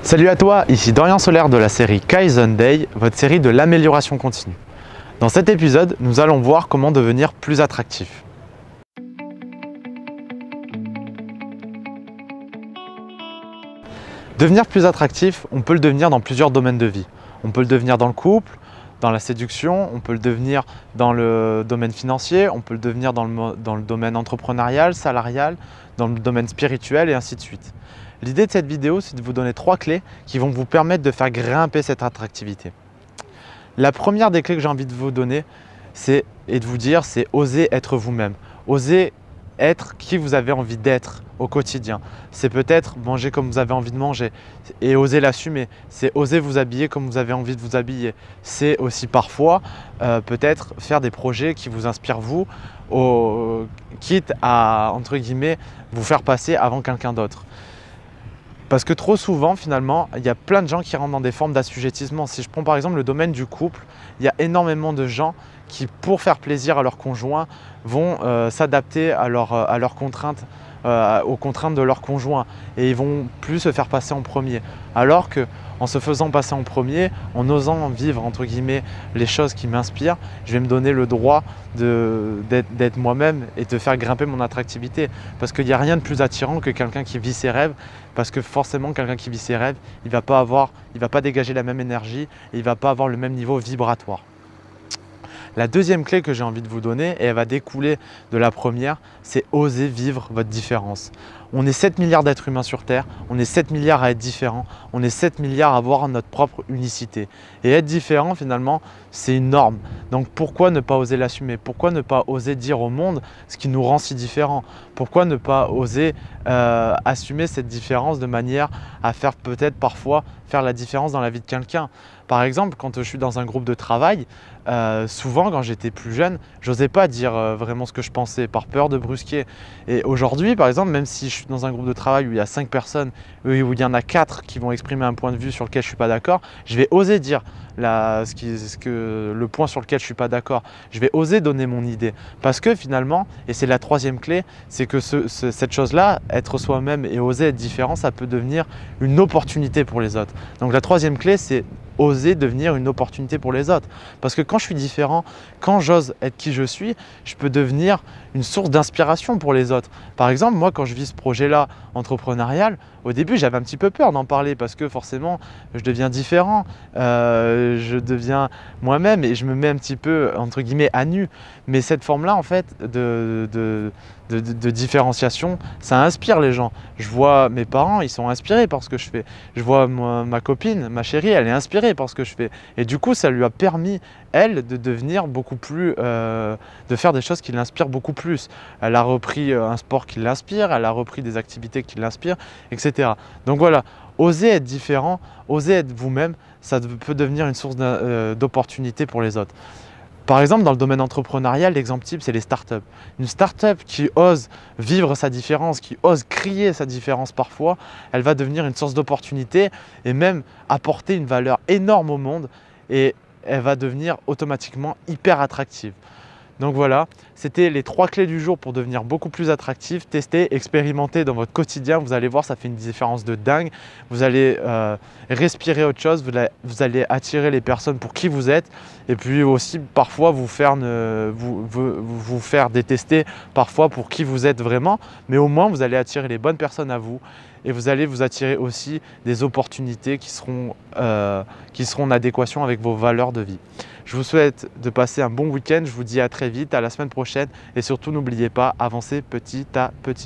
Salut à toi, ici Dorian Solaire de la série Kaizen Day, votre série de l'amélioration continue. Dans cet épisode, nous allons voir comment devenir plus attractif. Devenir plus attractif, on peut le devenir dans plusieurs domaines de vie. On peut le devenir dans le couple, dans la séduction, on peut le devenir dans le domaine financier, on peut le devenir dans le domaine entrepreneurial, salarial, dans le domaine spirituel et ainsi de suite. L'idée de cette vidéo, c'est de vous donner 3 clés qui vont vous permettre de faire grimper cette attractivité. La première des clés que j'ai envie de vous donner, c'est oser être vous-même. Oser être qui vous avez envie d'être au quotidien. C'est peut-être manger comme vous avez envie de manger et oser l'assumer. C'est oser vous habiller comme vous avez envie de vous habiller. C'est aussi parfois peut-être faire des projets qui vous inspirent vous, quitte à, entre guillemets, vous faire passer avant quelqu'un d'autre. Parce que trop souvent, finalement, il y a plein de gens qui rentrent dans des formes d'assujettissement. Si je prends par exemple le domaine du couple, il y a énormément de gens qui, pour faire plaisir à leur conjoint, vont s'adapter à leurs contraintes, aux contraintes de leur conjoint. Et ils vont plus se faire passer en premier. Alors qu'en se faisant passer en premier, en osant vivre entre guillemets les choses qui m'inspirent, je vais me donner le droit d'être moi-même et de faire grimper mon attractivité. Parce qu'il n'y a rien de plus attirant que quelqu'un qui vit ses rêves. Parce que forcément, quelqu'un qui vit ses rêves, il ne va pas dégager la même énergie et il ne va pas avoir le même niveau vibratoire. La deuxième clé que j'ai envie de vous donner, et elle va découler de la première, c'est oser vivre votre différence. On est 7 milliards d'êtres humains sur Terre, on est 7 milliards à être différents, on est 7 milliards à avoir notre propre unicité. Et être différent, finalement, c'est une norme. Donc pourquoi ne pas oser l'assumer? Pourquoi ne pas oser dire au monde ce qui nous rend si différents? Pourquoi ne pas oser assumer cette différence de manière à faire peut-être parfois faire la différence dans la vie de quelqu'un? Par exemple, quand je suis dans un groupe de travail, souvent quand j'étais plus jeune, j'osais pas dire vraiment ce que je pensais par peur de brusquer. Et aujourd'hui, par exemple, même si je suis dans un groupe de travail où il y a 5 personnes, où il y en a 4 qui vont exprimer un point de vue sur lequel je ne suis pas d'accord, je vais oser dire le point sur lequel je ne suis pas d'accord. Je vais oser donner mon idée. Parce que finalement, et c'est la troisième clé, c'est que cette chose-là, être soi-même et oser être différent, ça peut devenir une opportunité pour les autres. Donc la troisième clé, c'est oser devenir une opportunité pour les autres. Parce que quand je suis différent, quand j'ose être qui je suis, je peux devenir une source d'inspiration pour les autres. Par exemple, moi, quand je vis ce projet-là entrepreneurial, au début, j'avais un petit peu peur d'en parler parce que forcément, je deviens différent, je deviens moi-même et je me mets un petit peu, entre guillemets, à nu. Mais cette forme-là, en fait, de différenciation, ça inspire les gens. Je vois mes parents, ils sont inspirés par ce que je fais. Je vois ma copine, ma chérie, elle est inspirée par ce que je fais. Et du coup, ça lui a permis, elle, de devenir beaucoup plus, de faire des choses qui l'inspirent beaucoup plus. Elle a repris un sport qui l'inspire, elle a repris des activités qui l'inspirent, etc. Donc voilà, oser être différent, oser être vous-même, ça peut devenir une source d'opportunité pour les autres. Par exemple, dans le domaine entrepreneurial, l'exemple type, c'est les startups. Une startup qui ose vivre sa différence, qui ose crier sa différence parfois, elle va devenir une source d'opportunité et même apporter une valeur énorme au monde et elle va devenir automatiquement hyper attractive. Donc voilà, c'était les 3 clés du jour pour devenir beaucoup plus attractif. Testez, expérimentez dans votre quotidien, vous allez voir, ça fait une différence de dingue. Vous allez respirer autre chose, vous allez attirer les personnes pour qui vous êtes et puis aussi parfois vous faire détester parfois pour qui vous êtes vraiment. Mais au moins, vous allez attirer les bonnes personnes à vous et vous allez vous attirer aussi des opportunités qui seront en adéquation avec vos valeurs de vie. Je vous souhaite de passer un bon week-end, je vous dis à très vite, à la semaine prochaine et surtout n'oubliez pas, avancez petit à petit.